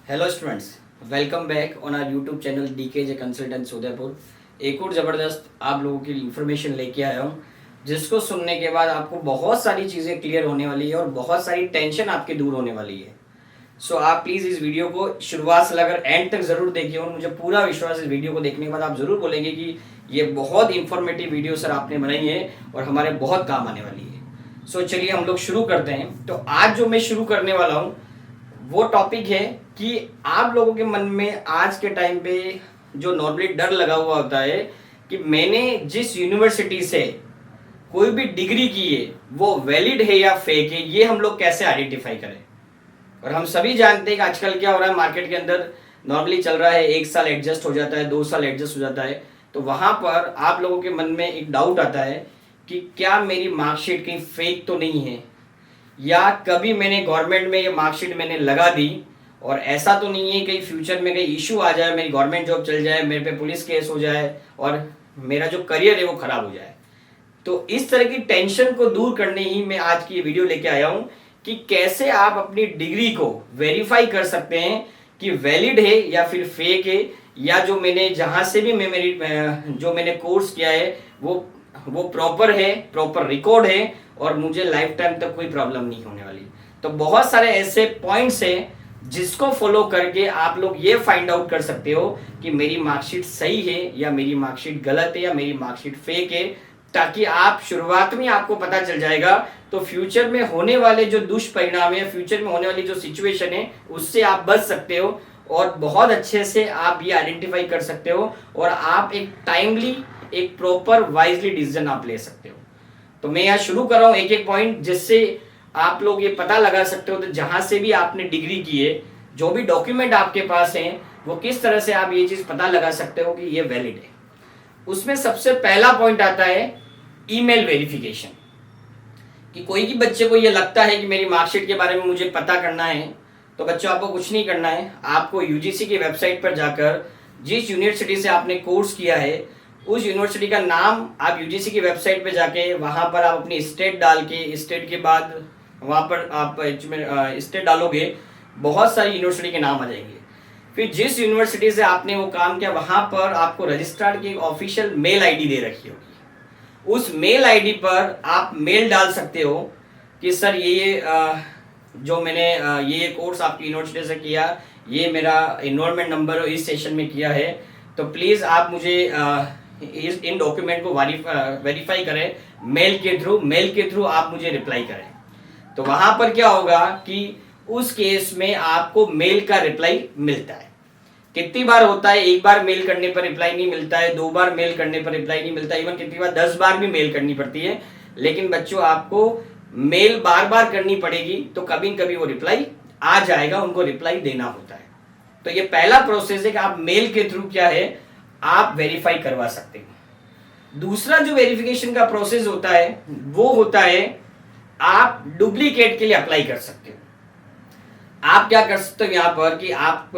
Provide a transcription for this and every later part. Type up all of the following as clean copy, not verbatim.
Hello students, welcome back on our YouTube channel DKJ consultants Udaipur. एक और ज़बरदस्त आप लोगों की इन्फॉर्मेशन लेके आया हूँ, जिसको सुनने के बाद आपको बहुत सारी चीज़ें क्लियर होने वाली है और बहुत सारी टेंशन आपकी दूर होने वाली है। सो आप प्लीज़ इस वीडियो को शुरुआत से लेकर एंड तक ज़रूर देखिए और मुझे पूरा विश्वास इस वीडियो को देखने के बाद आप ज़रूर बोलेंगे कि ये बहुत इंफॉर्मेटिव वीडियो सर आपने बनाई है और हमारे बहुत काम आने वाली है। सो चलिए हम लोग शुरू करते हैं। तो आज जो मैं शुरू करने वाला हूँ वो टॉपिक है कि आप लोगों के मन में आज के टाइम पे जो नॉर्मली डर लगा हुआ होता है कि मैंने जिस यूनिवर्सिटी से कोई भी डिग्री की है वो वैलिड है या फेक है, ये हम लोग कैसे आइडेंटिफाई करें। और हम सभी जानते हैं कि आजकल क्या हो रहा है मार्केट के अंदर, नॉर्मली चल रहा है 1 साल एडजस्ट हो जाता है, 2 साल एडजस्ट हो जाता है। तो वहां पर आप लोगों के मन में एक डाउट आता है कि क्या मेरी मार्कशीट कहीं फेक तो नहीं है, या कभी मैंने गवर्नमेंट में ये मार्कशीट मैंने लगा दी और ऐसा तो नहीं है कहीं फ्यूचर में कहीं इशू आ जाए, मेरी गवर्नमेंट जॉब चल जाए, मेरे पे पुलिस केस हो जाए और मेरा जो करियर है वो खराब हो जाए। तो इस तरह की टेंशन को दूर करने ही मैं आज की ये वीडियो लेके आया हूँ कि कैसे आप अपनी डिग्री को वेरीफाई कर सकते हैं कि वैलिड है या फिर फेक है, या जो मैंने जहाँ से भी जो मैंने कोर्स किया है वो प्रॉपर है, प्रॉपर रिकॉर्ड है और मुझे लाइफ टाइम तक कोई प्रॉब्लम नहीं होने वाली। तो बहुत सारे ऐसे पॉइंट्स हैं जिसको फॉलो करके आप लोग ये फाइंड आउट कर सकते हो कि मेरी मार्कशीट सही है या मेरी मार्कशीट गलत है या मेरी मार्कशीट फेक है, ताकि आप शुरुआत में आपको पता चल जाएगा। तो फ्यूचर में होने वाले जो दुष्परिणाम है, फ्यूचर में होने वाली जो सिचुएशन है, उससे आप बच सकते हो और बहुत अच्छे से आप ये आइडेंटिफाई कर सकते हो और आप एक टाइमली, एक प्रॉपर वाइजली डिसीजन आप ले सकते हो। तो मैं यहाँ शुरू कर रहा हूँ एक एक पॉइंट, जिससे आप लोग ये पता लगा सकते हो तो जहां से भी आपने डिग्री की है, जो भी डॉक्यूमेंट आपके पास हैं, वो किस तरह से आप ये चीज पता लगा सकते हो कि ये वैलिड है। उसमें सबसे पहला पॉइंट आता है ईमेल वेरिफिकेशन। कि कोई भी बच्चे को ये लगता है कि मेरी मार्कशीट के बारे में मुझे पता करना है, तो बच्चों आपको कुछ नहीं करना है। आपको यूजीसी की वेबसाइट पर जाकर जिस यूनिवर्सिटी से आपने कोर्स किया है उस यूनिवर्सिटी का नाम आप यूजीसी की वेबसाइट पे जाके वहां पर आप अपनी स्टेट डाल के, स्टेट के बाद वहां पर आप स्टेट डालोगे, बहुत सारी यूनिवर्सिटी के नाम आ जाएंगे। फिर जिस यूनिवर्सिटी से आपने वो काम किया वहां पर आपको रजिस्ट्रार की ऑफिशियल मेल आईडी दे रखी होगी। उस मेल आईडी पर आप मेल डाल सकते हो कि सर ये जो मैंने ये कोर्स आपकी यूनिवर्सिटी से किया, ये मेरा एनरोलमेंट नंबर इस सेशन में किया है, तो प्लीज़ आप मुझे इन डॉक्यूमेंट को वेरीफाई करें मेल के थ्रू आप मुझे रिप्लाई करें। तो वहां पर क्या होगा कि उस केस में आपको मेल का रिप्लाई मिलता है। कितनी बार होता है, एक बार मेल करने पर रिप्लाई नहीं मिलता है, 2 बार मेल करने पर रिप्लाई नहीं मिलता, इवन कितनी बार 10 बार भी मेल करनी पड़ती है। लेकिन बच्चों आपको मेल बार बार करनी पड़ेगी तो कभी कभी वो रिप्लाई आ जाएगा, उनको रिप्लाई देना होता है। तो ये पहला प्रोसेस है कि आप मेल के थ्रू क्या है आप वेरीफाई करवा सकते हैं। दूसरा जो वेरिफिकेशन का प्रोसेस होता है वो होता है आप डुप्लीकेट के लिए अप्लाई कर सकते हो। आप क्या कर सकते हो यहाँ पर कि आप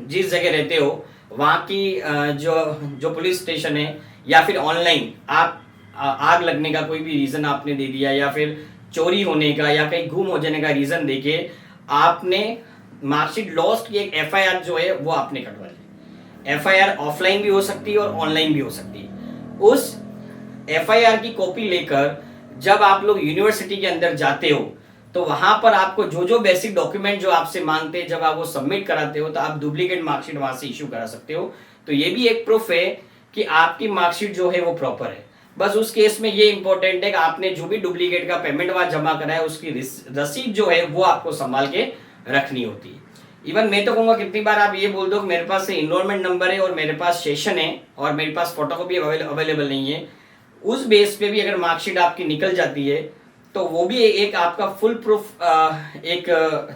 जिस जगह रहते हो वहां की जो पुलिस स्टेशन है, या फिर ऑनलाइन आप आग लगने का कोई भी रीजन आपने दे दिया, या फिर चोरी होने का या कहीं गुम हो जाने का रीजन देके आपने मार्कशीट लॉस्ट की एक एफआईआर जो है वो आपने कटवा ली। एफआईआर ऑफलाइन भी हो सकती है और ऑनलाइन भी हो सकती है। उस एफआईआर की कॉपी लेकर जब आप लोग यूनिवर्सिटी के अंदर जाते हो तो वहां पर आपको जो बेसिक डॉक्यूमेंट जो आपसे मांगते हैं, जब आप वो सबमिट कराते हो तो आप डुप्लीकेट मार्कशीट वहां से इशू करा सकते हो। तो ये भी एक प्रूफ है कि आपकी मार्कशीट जो है वो प्रॉपर है। बस उस केस में ये इंपॉर्टेंट है कि आपने जो भी डुप्लीकेट का पेमेंट वहां जमा करा है उसकी रसीद जो है वो आपको संभाल के रखनी होती है। इवन मैं तो कहूंगा कितनी बार आप ये बोल दो कि मेरे पास इनरोलमेंट नंबर है और मेरे पास सेशन है और मेरे पास फोटोकॉपी अवेलेबल नहीं है, उस बेस पे भी अगर मार्कशीट आपकी निकल जाती है तो वो भी एक आपका फुल प्रूफ एक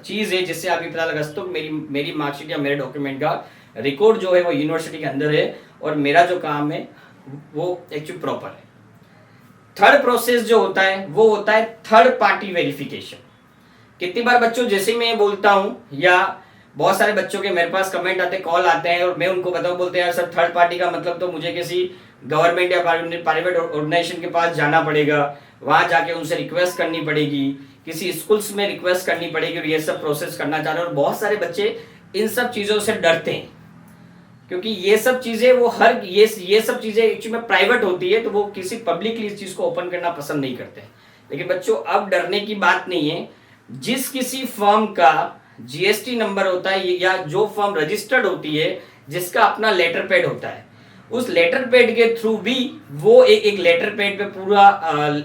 चीज है जिससे आप ये पता लगा सकते हो मेरी मार्कशीट या मेरे डॉक्यूमेंट का रिकॉर्ड जो है वो यूनिवर्सिटी के अंदर है और मेरा जो काम है वो एक्चुअली प्रॉपर है। थर्ड प्रोसेस जो होता है वो होता है थर्ड पार्टी वेरिफिकेशन। कितनी बार बच्चों जैसे मैं बोलता हूं या बहुत सारे बच्चों के मेरे पास कमेंट आते हैं, कॉल आते हैं और मैं उनको बताऊं, बोलते हैं सर थर्ड पार्टी का मतलब तो मुझे किसी गवर्नमेंट या प्राइवेट ऑर्गेनाइजेशन के पास जाना पड़ेगा, वहां जाके उनसे रिक्वेस्ट करनी पड़ेगी, किसी स्कूल्स में रिक्वेस्ट करनी पड़ेगी और ये सब प्रोसेस करना चाह रहे हैं। और बहुत सारे बच्चे इन सब चीज़ों से डरते हैं, क्योंकि ये सब चीज़ें वो हर ये सब चीज़ें एक्चुअली में प्राइवेट होती है, तो वो किसी पब्लिकली इस चीज़ को ओपन करना पसंद नहीं करते। लेकिन बच्चों, अब डरने की बात नहीं है। जिस किसी फर्म का जीएसटी नंबर होता है या जो फर्म रजिस्टर्ड होती है, जिसका अपना लेटर पैड होता है, उस लेटर पैड के थ्रू भी वो एक लेटर पैड पे पूरा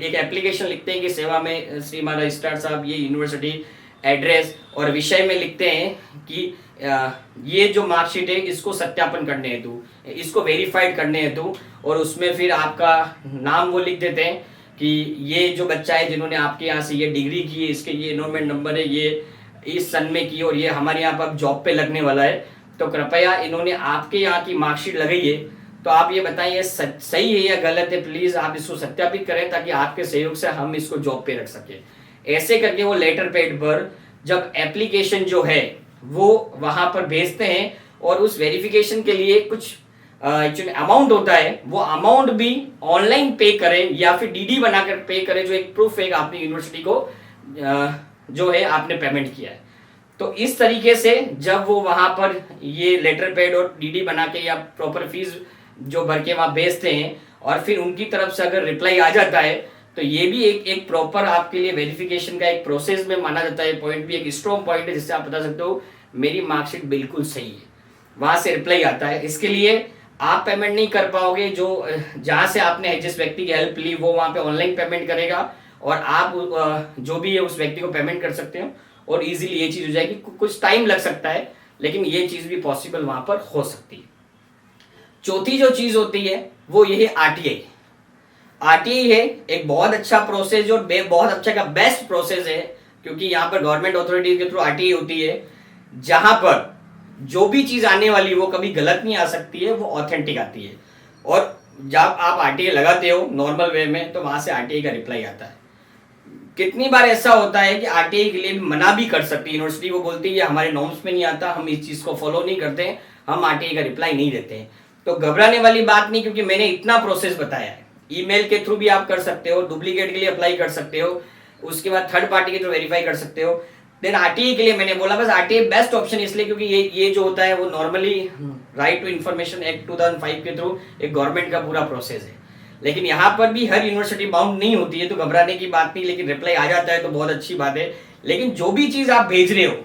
एक एप्लीकेशन लिखते हैं कि सेवा में श्रीमान रजिस्ट्रार साहब ये यूनिवर्सिटी एड्रेस और विषय में लिखते हैं कि ये जो मार्कशीट है इसको सत्यापन करने हेतु, इसको वेरीफाइड करने हेतु, और उसमें फिर आपका नाम वो लिख देते हैं कि ये जो बच्चा है जिन्होंने आपके यहाँ से ये डिग्री की है, इसके ये एनरोलमेंट नंबर है, ये इस सन में की और ये हमारे यहाँ पर जॉब पे लगने वाला है, तो कृपया इन्होंने आपके यहाँ की मार्कशीट लगाई है, तो आप ये बताइए सही है या गलत है, प्लीज आप इसको सत्यापित करें ताकि आपके सहयोग से हम इसको जॉब पे रख सके। ऐसे करके वो लेटर पैड पर जब एप्लीकेशन जो है वो वहां पर भेजते हैं, और उस वेरिफिकेशन के लिए कुछ एक्चुअली अमाउंट होता है, वो अमाउंट भी ऑनलाइन पे करें या फिर डीडी बनाकर पे करें, जो एक प्रूफ है आपने यूनिवर्सिटी को जो है आपने पेमेंट किया है। तो इस तरीके से जब वो वहां पर ये लेटर पैड और डीडी बना के या प्रॉपर फीस जो भर के वहां भेजते हैं, और फिर उनकी तरफ से अगर रिप्लाई आ जाता है, तो ये भी एक प्रॉपर आपके लिए वेरिफिकेशन का एक प्रोसेस में माना जाता है। पॉइंट भी एक स्ट्रॉन्ग पॉइंट है जिससे आप बता सकते हो मेरी मार्कशीट बिल्कुल सही है, वहां से रिप्लाई आता है। इसके लिए आप पेमेंट नहीं कर पाओगे, जो जहां से आपने जिस व्यक्ति की हेल्प ली वो वहां पे ऑनलाइन पेमेंट करेगा, और आप जो भी है उस व्यक्ति को पेमेंट कर सकते हो, और इजीली ये चीज हो जाएगी। कुछ टाइम लग सकता है, लेकिन ये चीज भी पॉसिबल वहां पर हो सकती है। चौथी जो चीज होती है वो ये है आरटीआई। आरटीआई है एक बहुत अच्छा प्रोसेस और बहुत अच्छा का बेस्ट प्रोसेस है, क्योंकि यहाँ पर गवर्नमेंट अथॉरिटी के थ्रू आरटीआई होती है, जहां पर जो भी चीज आने वाली वो कभी गलत नहीं आ सकती है, वो ऑथेंटिक आती है। और जब आप आरटीआई लगाते हो नॉर्मल वे में, तो वहां से आरटीआई का रिप्लाई आता है। कितनी बार ऐसा होता है कि आरटीआई के लिए मना भी कर सकती है यूनिवर्सिटी, वो बोलती है ये हमारे नॉर्म्स में नहीं आता, हम इस चीज को फॉलो नहीं करते, हम आरटीआई का रिप्लाई नहीं देते हैं। तो घबराने वाली बात नहीं, क्योंकि मैंने इतना प्रोसेस बताया है। ईमेल के थ्रू भी आप कर सकते हो, डुप्लीकेट के लिए अप्लाई कर सकते हो, उसके बाद थर्ड पार्टी के थ्रू वेरीफाई कर सकते हो। देन आरटीआई के लिए मैंने बोला बस आरटीआई बेस्ट ऑप्शन इसलिए क्योंकि ये जो होता है वो normally right to information act 2005 के थ्रू एक गवर्नमेंट का पूरा प्रोसेस है। लेकिन यहाँ पर भी हर यूनिवर्सिटी बाउंड नहीं होती है, तो घबराने की बात नहीं, लेकिन रिप्लाई आ जाता है तो बहुत अच्छी बात है। लेकिन जो भी चीज आप भेज रहे हो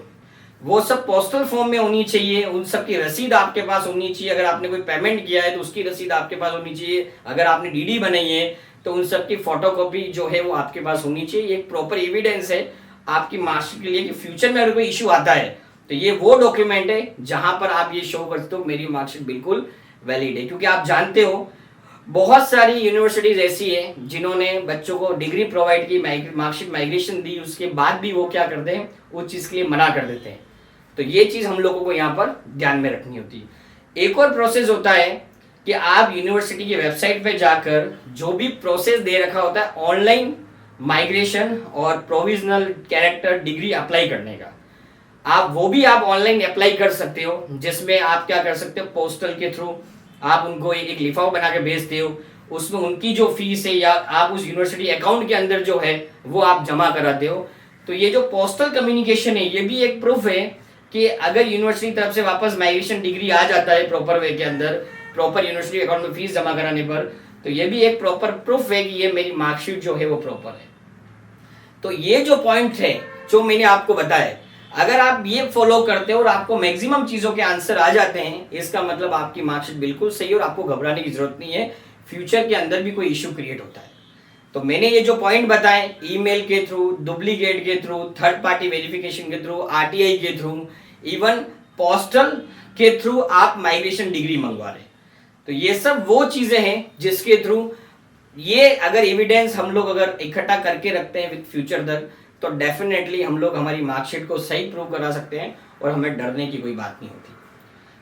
वो सब पोस्टल फॉर्म में होनी चाहिए, उन सब की रसीद आपके पास होनी चाहिए। अगर आपने कोई पेमेंट किया है तो उसकी रसीद आपके पास होनी चाहिए, अगर आपने डीडी बनाई है तो उन सब की फोटोकॉपी जो है वो आपके पास होनी चाहिए। एक प्रॉपर एविडेंस है आपकी मार्कशीट के लिए कि फ्यूचर में अगर कोई इशू आता है तो ये वो डॉक्यूमेंट है जहां पर आप ये शो करते हो मेरी मार्कशीट बिल्कुल वैलिड है। क्योंकि आप जानते हो बहुत सारी यूनिवर्सिटीज ऐसी है जिन्होंने बच्चों को डिग्री प्रोवाइड की, मार्कशीट माइग्रेशन दी, उसके बाद भी वो क्या करते हैं, उस चीज के लिए मना कर देते हैं। तो ये चीज हम लोगों को यहाँ पर ध्यान में रखनी होती है। एक और प्रोसेस होता है कि आप यूनिवर्सिटी की वेबसाइट पे जाकर जो भी प्रोसेस दे रखा होता है ऑनलाइन माइग्रेशन और प्रोविजनल कैरेक्टर डिग्री अप्लाई करने का, आप वो भी आप ऑनलाइन अप्लाई कर सकते हो, जिसमें आप क्या कर सकते हो, पोस्टल के थ्रू आप उनको एक लिफाफा बना के भेजते हो, उसमें उनकी जो फीस है या आप उस यूनिवर्सिटी अकाउंट के अंदर जो है वो आप जमा कराते हो। तो ये जो पोस्टल कम्युनिकेशन है ये भी एक प्रूफ है कि अगर यूनिवर्सिटी की तरफ से वापस माइग्रेशन डिग्री आ जाता है प्रॉपर वे के अंदर, प्रॉपर यूनिवर्सिटी अकाउंट में फीस जमा कराने पर, तो ये भी एक प्रॉपर प्रूफ है कि ये मेरी मार्कशीट जो है वो प्रॉपर है। तो ये जो पॉइंट है जो मैंने आपको बताया, अगर आप ये फॉलो करते हो और आपको मैक्सिमम चीजों के आंसर आ जाते हैं, इसका मतलब आपकी मार्कशीट बिल्कुल सही है और आपको घबराने की जरूरत नहीं है फ्यूचर के अंदर भी कोई इश्यू क्रिएट होता है। तो मैंने ये जो पॉइंट बताए, ईमेल के थ्रू, डुप्लीकेट के थ्रू, थर्ड पार्टी वेरिफिकेशन के थ्रू, आरटीआई के थ्रू, इवन पोस्टल के थ्रू आप माइग्रेशन डिग्री मंगवा रहे, तो ये सब वो चीजें हैं जिसके थ्रू ये अगर एविडेंस हम लोग अगर इकट्ठा करके रखते हैं विद फ्यूचर तक, तो डेफिनेटली हम लोग हमारी मार्कशीट को सही प्रूव करा सकते हैं और हमें डरने की कोई बात नहीं होती।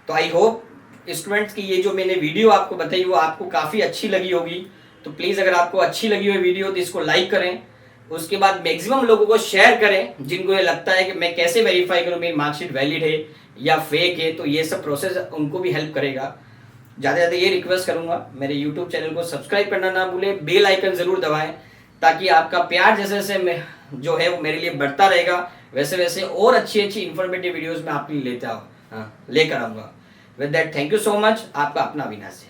तो आई होप स्टूडेंट्स की ये जो मैंने वीडियो आपको बताई वो आपको काफ़ी अच्छी लगी होगी। तो प्लीज़ अगर आपको अच्छी लगी हुई वीडियो तो इसको लाइक करें, उसके बाद मैक्सिमम लोगों को शेयर करें जिनको ये लगता है कि मैं कैसे वेरीफाई करूँ मेरी मार्कशीट वैलिड है या फेक है, तो ये सब प्रोसेस उनको भी हेल्प करेगा। ज़्यादा से ज़्यादा ये रिक्वेस्ट करूँगा मेरे यूट्यूब चैनल को सब्सक्राइब करना ना भूलें, बेल आइकन ज़रूर दबाएं, ताकि आपका प्यार जैसे जैसे जो है वो मेरे लिए बढ़ता रहेगा, वैसे वैसे और अच्छी अच्छी इन्फॉर्मेटिव वीडियोज़ मैं आपके लिए लेता हूँ। हाँ लेकर आऊँगा। With that thank you so much, आपका अपना अविनाश।